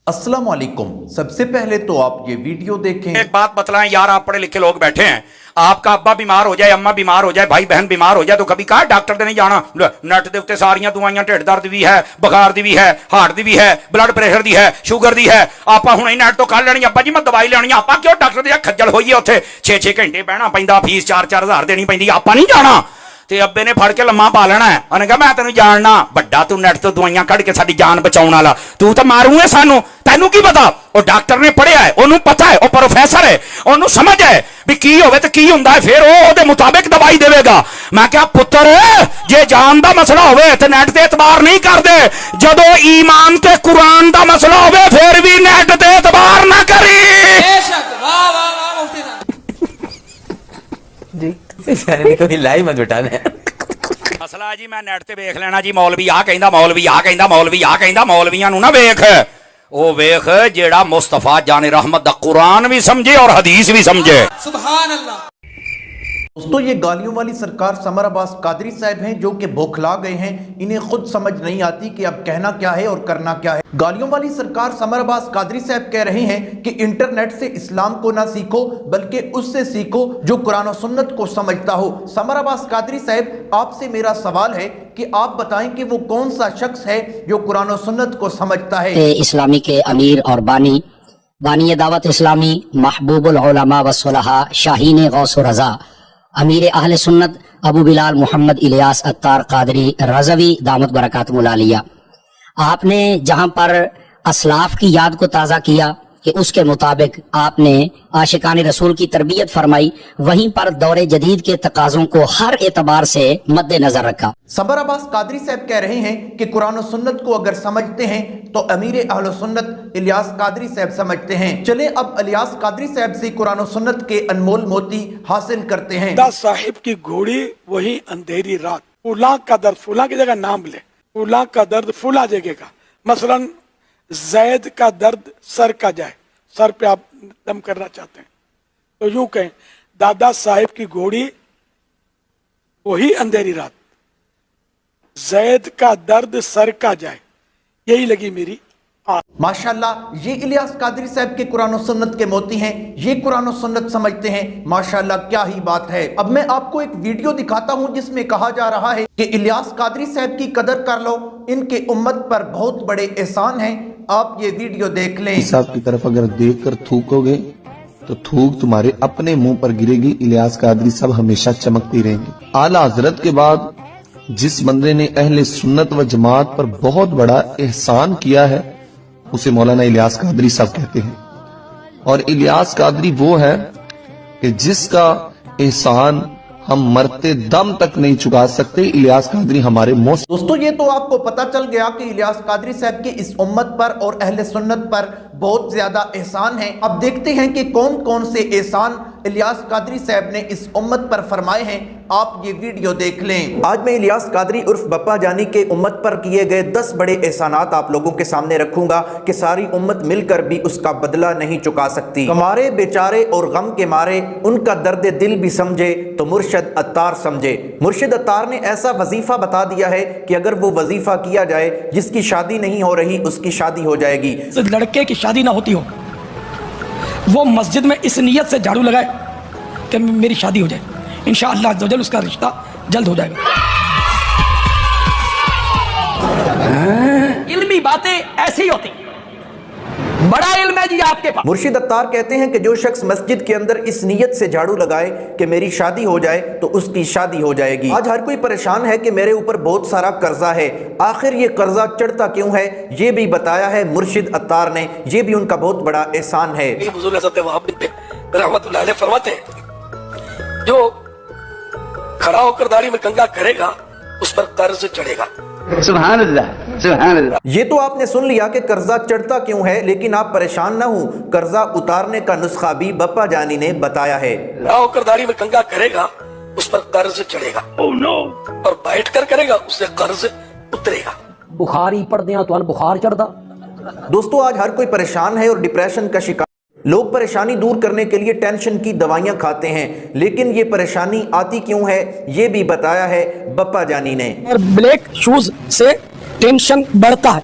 अस्सलाम वालेकुम। सबसे पहले तो आप ये वीडियो देखें। एक बात बतलाएं यार, आप पढ़े लिखे लोग बैठे हैं, आपका अब्बा बीमार हो जाए, अम्मा बीमार हो जाए, भाई बहन बीमार हो जाए तो कभी कहा डॉक्टर ने नहीं जाना? नेट के उत्ते सारियां दवाइयां, ढिड दर्द भी है, बुखार दी भी है, हार्ट दी भी है, ब्लड प्रेशर दी है, शुगर दी है। आप हुणे ही नेट तो कर लेनी, अब्बा जी मैं दवाई लेनी, आप क्यों डॉक्टर दे खज्जल होइए? उत्थे 6-6 घंटे बहना पैंदा, फीस 4-4 हज़ार देनी पैंदी, आप नहीं जाना? ते अब्बे ने फड़ के लम्मा पा लेना है, उन्हें कहा मैं तेन जानना बड़ा, तू नेट तो दवाइयां कढ़ के साडी जान बचाउण वाला, तू तो मारूंगे सानू, तैनू की पता? वो डॉक्टर ने पढ़िया है, ओनू पता है, वो प्रोफेसर है, ओनू समझ है भी की होवे ते की हुंदा है, फिर वो ओदे मुताबिक दवाई देवेगा। मैं क्या पुत्र जे जान दा मसला होवे ते नेट ते एतबार नहीं करदे, जदों ईमान ते कुरान दा मसला होवे फिर भी नेट ते एतबार ना करी। बेशक, वाह वाह वाह मुफ्ती साहब जी कोई लाइव मत बिठाने। मसला जी मैं नेट ते वेख लेना जी, मौलवी आ कहंदा, मौलवी आ कहंदा, मौलवी आ कहंदा, मौलवियां नू ना वेख, ओ वेख जेड़ा मुस्तफा जाने रहमत दा कुरान भी समझे और हदीस भी समझे। सुभान अल्लाह। दोस्तों ये गालियों वाली सरकार समर अब्बास कादरी साहब हैं जो कि बौखला गए हैं, इन्हें खुद समझ नहीं आती कि अब कहना क्या है और करना क्या है। गालियों वाली सरकार समर अब्बास कादरी साहब कह रहे हैं कि इंटरनेट से इस्लाम को ना सीखो बल्कि उससे सीखो जो कुरान और सुन्नत को समझता हो। समर अब्बास कादरी साहब आपसे मेरा सवाल है कि आप बताएं कि वो कौन सा शख्स है जो कुरान और सुन्नत को समझता है। इस्लामी के अमीर और बानी दावत इस्लामी, महबूबुल उलमा व सुलहा, शाहीन गौस व रज़ा, अमीर अहले सुन्नत अबू बिलाल मोहम्मद इलियास अत्तार कादरी रज़वी दामत बरकातुहुल आलिया, आपने जहां पर असलाफ की याद को ताज़ा किया कि उसके मुताबिक आपने आशिकान रसूल की तरबियत फरमाई, वहीं पर दौरे जदीद के तकाज़ों को हर एतबार से मद्देनजर रखा। समर अब्बास कादरी साहब कह रहे हैं कि कुरान और सुन्नत को अगर समझते हैं तो अमीर अहले सुन्नत इलियास कादरी साहब समझते हैं। चले अब इलियास कादरी साहब से कुरान और सुन्नत के अनमोल मोती हासिल करते हैं। दादा साहिब की घोड़ी वही अंधेरी रात, फूला का दर्द, फूला की जगह नाम ले, फूला का दर्द फूला जगह का, मसलन जैद का दर्द सर का जाए, सर पे आप दम करना चाहते हैं तो यूं कहें दादा साहिब की घोड़ी वही अंधेरी रात, जैद का दर्द सर का जाए, यही लगी मेरी आस। माशाल्लाह ये इलियास कादरी साहब के कुरान और सुन्नत के मोती हैं, ये कुरान और सुन्नत समझते हैं। माशाल्लाह क्या ही बात है। अब मैं आपको एक वीडियो दिखाता हूं जिसमें कहा जा रहा है कि इलियास कादरी साहब की कदर कर लो, इनके उम्मत पर बहुत बड़े एहसान हैं। आप ये वीडियो देख लें। साहब की तरफ अगर देखकर थूकोगे तो थूक तुम्हारे अपने मुंह पर गिरेगी। इलियास कादरी साहब हमेशा चमकती रहेंगे। आला हजरत के बाद जिस बंदे ने अहले सुन्नत व जमात पर बहुत बड़ा एहसान किया है उसे मौलाना इलियास कादरी साहब कहते हैं। और इलियास कादरी वो है कि जिसका एहसान हम मरते दम तक नहीं चुका सकते। इलियास कादरी हमारे मोस्ट। दोस्तों ये तो आपको पता चल गया कि इलियास कादरी साहब के इस उम्मत पर और अहले सुन्नत पर बहुत ज्यादा एहसान है। अब देखते हैं कि कौन कौन से एहसान इलियास कादरी साहब ने इस उम्मत पर फरमाए हैं। आप ये वीडियो देख लें। आज मैं इलियास कादरी उर्फ बप्पा जानी के उम्मत पर किए गए 10 बड़े एहसानात आप लोगों के सामने रखूंगा कि सारी उम्मत मिलकर भी उसका बदला नहीं चुका सकती। हमारे बेचारे और गम के मारे उनका दर्द दिल भी समझे तो मुर्शिद अत्तार समझे। मुर्शिद अत्तार ने ऐसा वजीफा बता दिया है कि अगर वो वजीफा किया जाए, जिसकी शादी नहीं हो रही उसकी शादी हो जाएगी। लड़के की शादी ना होती हो, वो मस्जिद में इस नियत से झाड़ू लगाए कि मेरी शादी हो जाए, इंशाअल्लाह अज़्ज़वजल उसका रिश्ता जल्द हो जाएगा। इल्मी बातें ऐसी होती, बड़ा इल्म है जी आपके पास। मुर्शिद अत्तार कहते हैं कि जो शख्स मस्जिद के अंदर इस नियत से झाड़ू लगाए कि मेरी शादी हो जाए तो उसकी शादी हो जाएगी। आज हर कोई परेशान है कि मेरे ऊपर बहुत सारा कर्जा है, आखिर ये कर्जा चढ़ता क्यों है, ये भी बताया है मुर्शिद अत्तार ने। ये भी उनका बहुत बड़ा एहसान है। फरमाते हैं जो खड़ा होकर दाढ़ी में कंघा करेगा उस पर कर्ज चढ़ेगा। सुभान अल्लाह, सुभान अल्लाह। ये तो आपने सुन लिया कि कर्जा चढ़ता क्यों है, लेकिन आप परेशान ना हो, कर्जा उतारने का नुस्खा भी बप्पा जानी ने बताया है। खड़ा होकर दाढ़ी में कंघा करेगा उस पर कर्ज चढ़ेगा। Oh no. और बैठ कर करेगा उससे कर्ज उतरेगा। बुखारी पढ़दे तो बुखार चढ़दा। दोस्तों आज हर कोई परेशान है और डिप्रेशन का शिकार। लोग परेशानी दूर करने के लिए टेंशन की दवाइयां खाते हैं, लेकिन ये परेशानी आती क्यों है ये भी बताया है बप्पा जानी ने। और ब्लैक शूज से टेंशन बढ़ता है,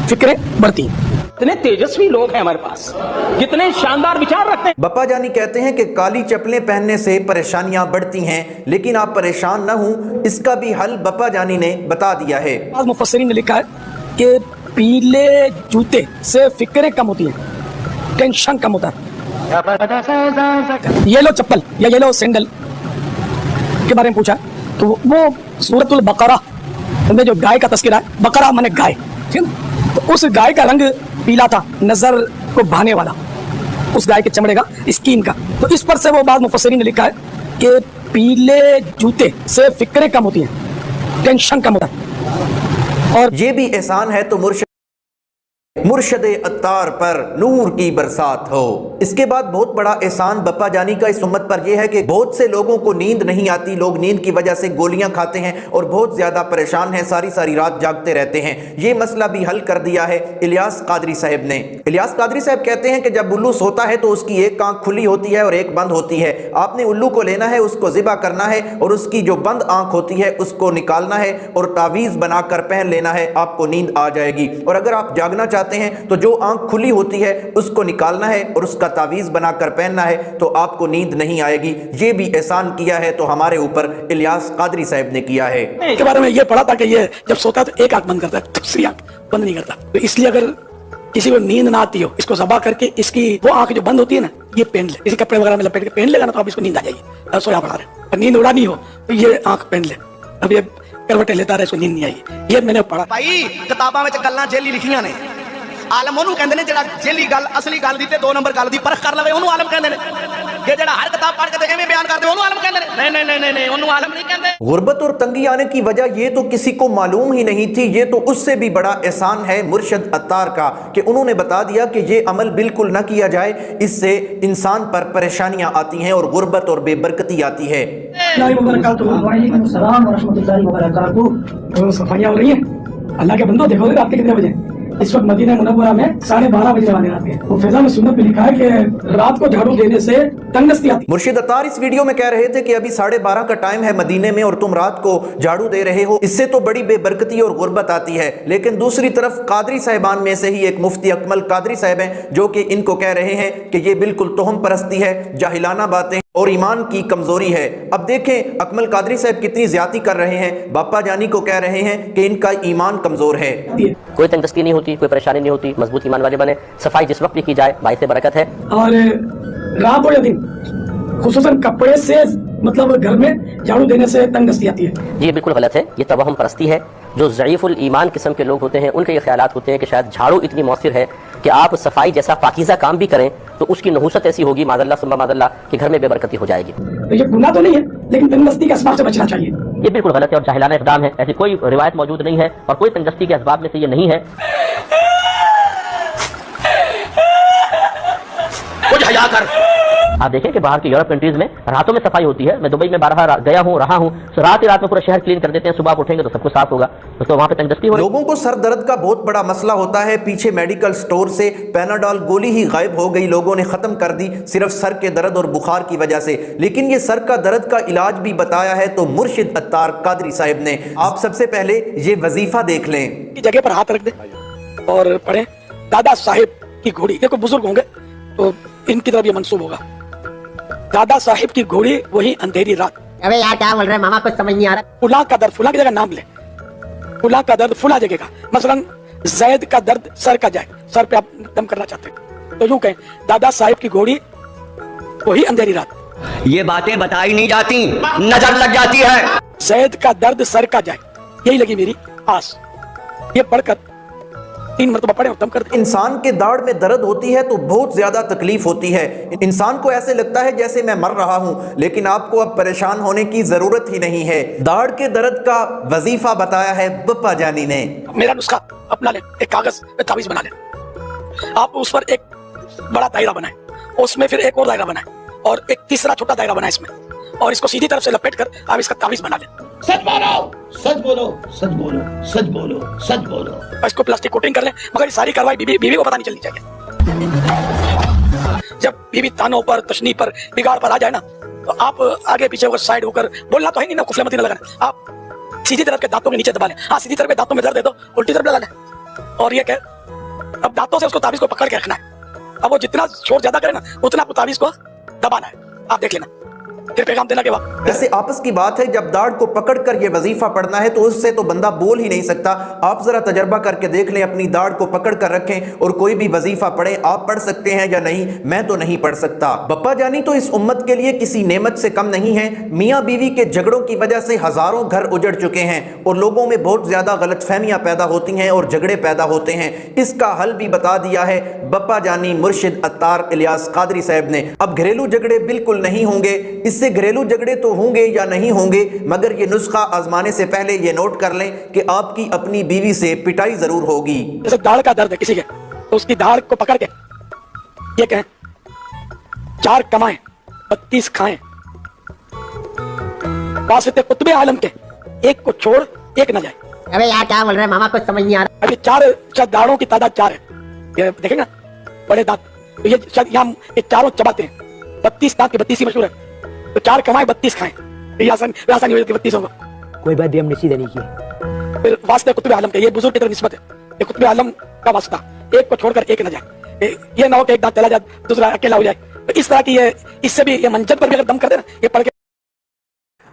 फिक्रें बढ़ती हैं। कितने तेजस्वी लोग हैं हमारे पास, कितने शानदार विचार रखते हैं। बप्पा जानी कहते हैं कि काली चप्पलें पहनने से परेशानियां बढ़ती हैं, लेकिन आप परेशान न हो, इसका भी हल बप्पा जानी ने बता दिया है। आज मुफस्सिरीन ने लिखा है कि पीले जूते से फिक्रें कम होती हैं, टेंशन कम होता है। येलो चप्पल या येलो सैंडल के बारे में पूछा तो वो सूरतुल बकरा में जो गाय का तस्करा है, बकरा माने गाय, ठीक है, तो उस गाय का रंग पीला था, नजर को भाने वाला, उस गाय के चमड़े का, स्किन का। तो इस पर से वो बाद मुफस्सिरीन ने लिखा है कि पीले जूते से फिक्रें कम होती हैं, टेंशन कम होता है। और ये भी एहसान है तो मुर्शदे अत्तार पर नूर की बरसात हो। इसके बाद बहुत बड़ा एहसान बप्पा जानी का इस उम्मत पर यह है कि बहुत से लोगों को नींद नहीं आती, लोग नींद की वजह से गोलियां खाते हैं और बहुत ज्यादा परेशान हैं, सारी सारी रात जागते रहते हैं। ये मसला भी हल कर दिया है इलियास कादरी साहब ने। इलियास कादरी साहब कहते हैं कि जब उल्लू सोता है तो उसकी एक आंख खुली होती है और एक बंद होती है। आपने उल्लू को लेना है, उसको ज़िबा करना है और उसकी जो बंद आंख होती है उसको निकालना है और तावीज़ बनाकर पहन लेना है, आपको नींद आ जाएगी। और अगर आप जागना चाहते हैं तो जो आंख खुली होती है उसको निकालना है और उसका तावीज़ बनाकर पहनना है, तो आपको नींद नहीं आएगी। ये भी एहसान किया है तो हमारे ऊपर इलियास कादरी साहब ने किया है। के बारे में ये पढ़ा था कि ये जब सोता है तो एक आंख बंद करता है, दूसरी आंख बंद नहीं करता। तो इसलिए अगर किसी को नींद ना आती हो, इसको ज़बा करके इसकी वो आंख जो बंद होती है ना, ये पहन ले, किसी कपड़े वगैरह में लपेट के पहन लेगा ना, तो आप इसको नींद आ जाएगी। अब सोया पड़ा रहे, नींद उड़ानी हो तो ये आंख पहन ले। अब ये करवटें लेता रहे, इसको नींद नहीं आई। ये मैंने पढ़ा। भाई किताबां ਵਿੱਚ ਗੱਲਾਂ ਜੇਲੀ ਲਿਖੀਆਂ ਨੇ, ਆਲਮ ਉਹਨੂੰ ਕਹਿੰਦੇ ਨੇ ਜਿਹੜਾ ਜੇਲੀ ਗੱਲ ਅਸਲੀ ਗੱਲ ਦੀ ਤੇ 2 ਨੰਬਰ ਗੱਲ ਦੀ ਪਰਖ ਕਰ ਲਵੇ, ਉਹਨੂੰ ਆਲਮ ਕਹਿੰਦੇ ਨੇ। ਕਿ ਜਿਹੜਾ ਹਰ ਕਿਤਾਬ ਪੜ੍ਹ ਕੇ ਤੇ ਐਵੇਂ ਬਿਆਨ ਕਰਦੇ ਉਹਨੂੰ ਆਲਮ ਕਹਿੰਦੇ ਨੇ। ਨਹੀਂ ਉਹਨੂੰ ਆਲਮ नहीं कहते। गुर्बत और तंगी आने की वजह ये तो किसी को मालूम ही नहीं थी। ये तो उससे भी बड़ा एहसान है मुर्शद अत्तार का कि उन्होंने बता दिया कि ये अमल बिल्कुल ना किया जाए, इससे इंसान पर परेशानियां आती हैं और गुर्बत और बेबरकती आती है। सफाइयाँ हो रही है, अल्लाह के बंदो देखोगे रात के कितने बजे? इस वक्त मदीना मुनव्वरा में 12:30 बजे वाले रात के। तो फैज़ान सुन्नत में लिखा है कि रात को झाड़ू देने से तंगदस्ती आती है। मुर्शिद अत्तार इस वीडियो में कह रहे थे कि अभी 12:30 का टाइम है मदीने में और तुम रात को झाड़ू दे रहे हो, इससे तो बड़ी बेबरकती और गुर्बत आती है। लेकिन दूसरी तरफ कादरी साहिबान में से ही एक मुफ्ती अकमल कादरी साहब हैं जो कि इनको कह रहे हैं कि ये बिल्कुल तोहम परस्ती है, जाहिलाना बातें और ईमान की कमजोरी है। अब देखें अकमल कादरी साहब कितनी ज्यादती कर रहे हैं। बप्पा जानी को कह रहे हैं कि इनका ईमान कमजोर है। कोई तंगदस्ती नहीं होती, कोई परेशानी नहीं होती, मजबूत ईमान वाले बने। सफाई जिस वक्त भी की जाए बाइस बरकत है। और रात हो या दिन, खुसूसन कपड़े से मतलब घर में झाड़ू देने से तंगदस्ती आती है। जी ये बिल्कुल गलत है, ये तवहम परस्ती है। जो ज़ईफ़ुल ईमान किस्म के लोग होते हैं उनके ये ख्यालात होते हैं कि शायद झाड़ू इतनी मौसर है कि आप सफाई जैसा पाकीज़ा काम भी करें तो उसकी नहुसत ऐसी होगी माज़अल्लाह सुम्मा माज़अल्लाह कि घर में बेबरकती हो जाएगी। तो ये गुनाह तो नहीं है, लेकिन तंगदस्ती के असबाब से बचना चाहिए। ये बिल्कुल गलत है और जाहिलाना इक़दाम है। ऐसी कोई रिवायत मौजूद नहीं है और कोई तंगदस्ती के असबाब में से ये नहीं है। कुछ हया कर। आप देखें कि बाहर के यूरोप कंट्रीज में रातों में सफाई होती है। मैं दुबई में 12 गया हूँ, रहा हूँ, तो रात ही रात में पूरा शहर क्लीन कर देते हैं, सुबह आप उठेंगे तो सब कुछ साफ होगा। तो वहाँ पे तंगदस्ती हो रही है। लोगों को सर दर्द का बहुत बड़ा मसला होता है। पीछे मेडिकल स्टोर से पैनाडॉल गोली ही गायब हो गई, लोगों ने खत्म कर दी सिर्फ सर के दर्द और बुखार की वजह से। लेकिन ये सर का दर्द का इलाज भी बताया है तो मुर्शिद अत्तार कादरी साहब ने। आप सबसे पहले ये वजीफा देख लें। जगह पर हाथ रख दे और पढ़े दादा साहिब की घोड़ी। देखो बुजुर्ग होंगे तो इनकी तरफ ये मंसूब होगा। दादा साहिब की घोड़ी वही अंधेरी रात। अबे यार क्या बोल रहे हैं मामा, कुछ समझ नहीं आ रहा। फुला का दर्द, फुला की जगह नाम ले, फुला का दर्द फुला जगह का। मसलन जैद का दर्द सर का जाए, सर पे आप दम करना चाहते हैं तो यूं कहें दादा साहिब की घोड़ी वही अंधेरी रात। ये बातें बताई नहीं जाती, नजर लग जाती है। जैद का दर्द सर का जाए, यही लगी मेरी आस। ये पढ़कर 3 मरतबा पढ़े और दम कर दे। इंसान के दाढ़ में दर्द होती है तो बहुत ज्यादा तकलीफ होती है। इंसान को ऐसे लगता है जैसे मैं मर रहा हूं, लेकिन आपको अब परेशान होने की जरूरत ही नहीं है। दाढ़ के दर्द का वजीफा बताया है बप्पा जानी ने। मेरा नुस्खा अपना ले, एक कागज पे तावीज बना ले, आप उस पर एक बड़ा दायरा बनाए, उसमें फिर एक और दायरा बनाए और एक तीसरा छोटा दायरा बनाए इसमें, और इसको सीधी तरफ से लपेट कर आप इसका तावीज बना लें। सच बोलो, सच बोलो, सच बोलो, सच बोलो, सच बोलो। और इसको प्लास्टिक कोटिंग कर लें, मगर ये सारी कार्रवाई बीवी को पता नहीं चलनी चाहिए। जब बीवी तानों पर, तशनी पर, बिगाड़ पर आ जाए ना, तो आप आगे पीछे होकर, साइड होकर, बोलना तो है नहीं ना, कुफले मत लगाना। आप सीधी तरफ के दांतों के नीचे दबा लें। हाँ, सीधी तरफ के दांतों में दर्द है तो उल्टी तरफ लगा लें और ये कह अब दांतों से उसको ताबीज को पकड़ के रखना है। अब वो जितना शोर ज्यादा करे ना, उतना आपको ताबीज को दबाना है। आप देख लेना, फिर पैगाम देना के बाद। वैसे आपस की बात है, जब दाढ़ को पकड़कर ये वजीफा पढ़ना है तो उससे तो बंदा बोल ही नहीं सकता। आप जरा तजर्बा करके देख लें, अपनी दाढ़ को पकड़ कर रखें और कोई भी वजीफा पढ़े। आप पढ़ सकते हैं या नहीं? मैं तो नहीं पढ़ सकता। बप्पा जानी तो इस उम्मत के लिए किसी नेमत से कम नहीं है। मियाँ बीवी के झगड़ों की वजह से हजारों घर उजड़ चुके हैं और लोगों में बहुत ज्यादा गलतफहमियां पैदा होती हैं और झगड़े पैदा होते हैं। इसका हल भी बता दिया है बप्पा जानी मुर्शिद अत्तार इलियास कादरी साहब ने। अब घरेलू झगड़े बिल्कुल नहीं होंगे। इससे घरेलू झगड़े तो होंगे या नहीं होंगे, मगर ये नुस्खा आजमाने से पहले ये नोट कर लें कि आपकी अपनी बीवी से पिटाई जरूर होगी। जैसे दाढ़ का दर्द है किसी के, तो उसकी दाढ़ को पकड़ के ये कहें 4 कमाएं 32 खाएं, वास्ते कुतुब आलम के एक को छोड़ एक न जाए। अबे यार क्या बोल रहे हैं मामा, कुछ समझ नहीं आ रहा। अभी 4 दाढ़ों की तादाद 4 है। ये देखेंगे ना बड़े दांत, तो ये शायद यहाँ ये चारों चबाते हैं। 32 दांत के 32 ही मशहूर है, तो 4 कमाएं 32 खाएं, ये आसानी हो जाती है 32 होगा। कोई बात भी हम निश्चित नहीं किया। फिर वास्ते कुतुब आलम के, ये बुजुर्ग की तरफ निस्बत है, ये कुतुब आलम का वास्ता, एक को छोड़कर एक न जाए। ये ना हो कि एक दांत चला जाए दूसरा अकेला हो जाए। तो इस तरह की ये, इससे भी ये मंजर पर भी अगर दम कर दे ना, ये पढ़ के।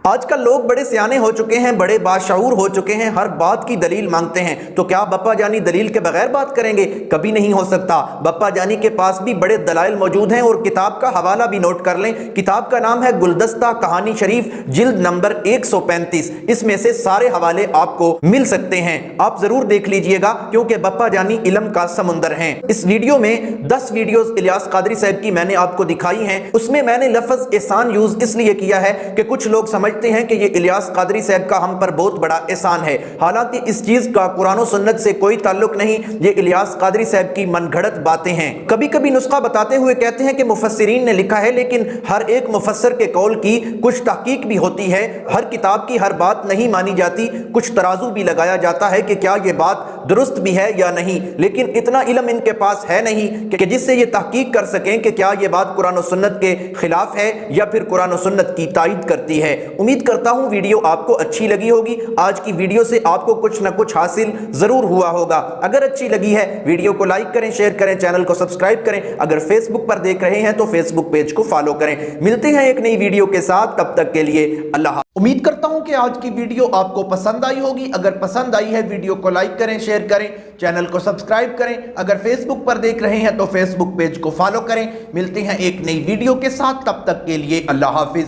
आजकल लोग बड़े सियाने हो चुके हैं, बड़े बाशऊर हो चुके हैं, हर बात की दलील मांगते हैं। तो क्या बप्पा जानी दलील के बगैर बात करेंगे? कभी नहीं हो सकता। बप्पा जानी के पास भी बड़े दलाइल मौजूद हैं और किताब का हवाला भी नोट कर लें। किताब का नाम है गुलदस्ता कहानी शरीफ, जिल्द नंबर 135। इसमें से सारे हवाले आपको मिल सकते हैं, आप जरूर देख लीजिएगा, क्योंकि बप्पा जानी इल्म का समुंदर हैं। इस वीडियो में 10 वीडियोस इलियास कादरी साहब की मैंने आपको दिखाई हैं। उसमें मैंने लफ्ज एहसान यूज इसलिए किया है कि कुछ लोग समझते हैं कि ये इलियास कादरी साहब का हम पर बहुत बड़ा एहसान है। हालांकि इस चीज का कुरान और सुन्नत से कोई ताल्लुक नहीं, ये इलियास कादरी साहब की मनगढ़ंत बातें हैं। कभी कभी नुस्खा बताते हुए कहते हैं कि मुफस्सिरीन ने लिखा है, लेकिन हर एक मुफस्सिर के कौल की कुछ तहकीक भी होती है। हर किताब की हर बात नहीं मानी जाती, कुछ तराजू भी लगाया जाता है कि क्या ये बात दुरुस्त भी है या नहीं। लेकिन इतना इल्म इनके पास है नहीं कि जिससे ये तहकीक कर सकें कि क्या ये बात कुरान और सुन्नत के खिलाफ है या फिर कुरान और सुन्नत की तायीद करती है। उम्मीद करता हूं वीडियो आपको अच्छी लगी होगी। आज की वीडियो से आपको कुछ ना कुछ हासिल जरूर हुआ होगा। अगर अच्छी लगी है वीडियो को लाइक करें, शेयर करें, चैनल को सब्सक्राइब करें। अगर फेसबुक पर देख रहे हैं तो फेसबुक पेज को फॉलो करें। मिलते हैं एक नई वीडियो के साथ, तब तक के लिए अल्लाह। उम्मीद करता हूं कि आज की वीडियो आपको पसंद आई होगी। अगर पसंद आई है वीडियो को लाइक करें, शेयर करें, चैनल को सब्सक्राइब करें। अगर फेसबुक पर देख रहे हैं तो फेसबुक पेज को फॉलो करें। मिलते हैं एक नई वीडियो के साथ, तब तक के लिए अल्लाह हाफिज।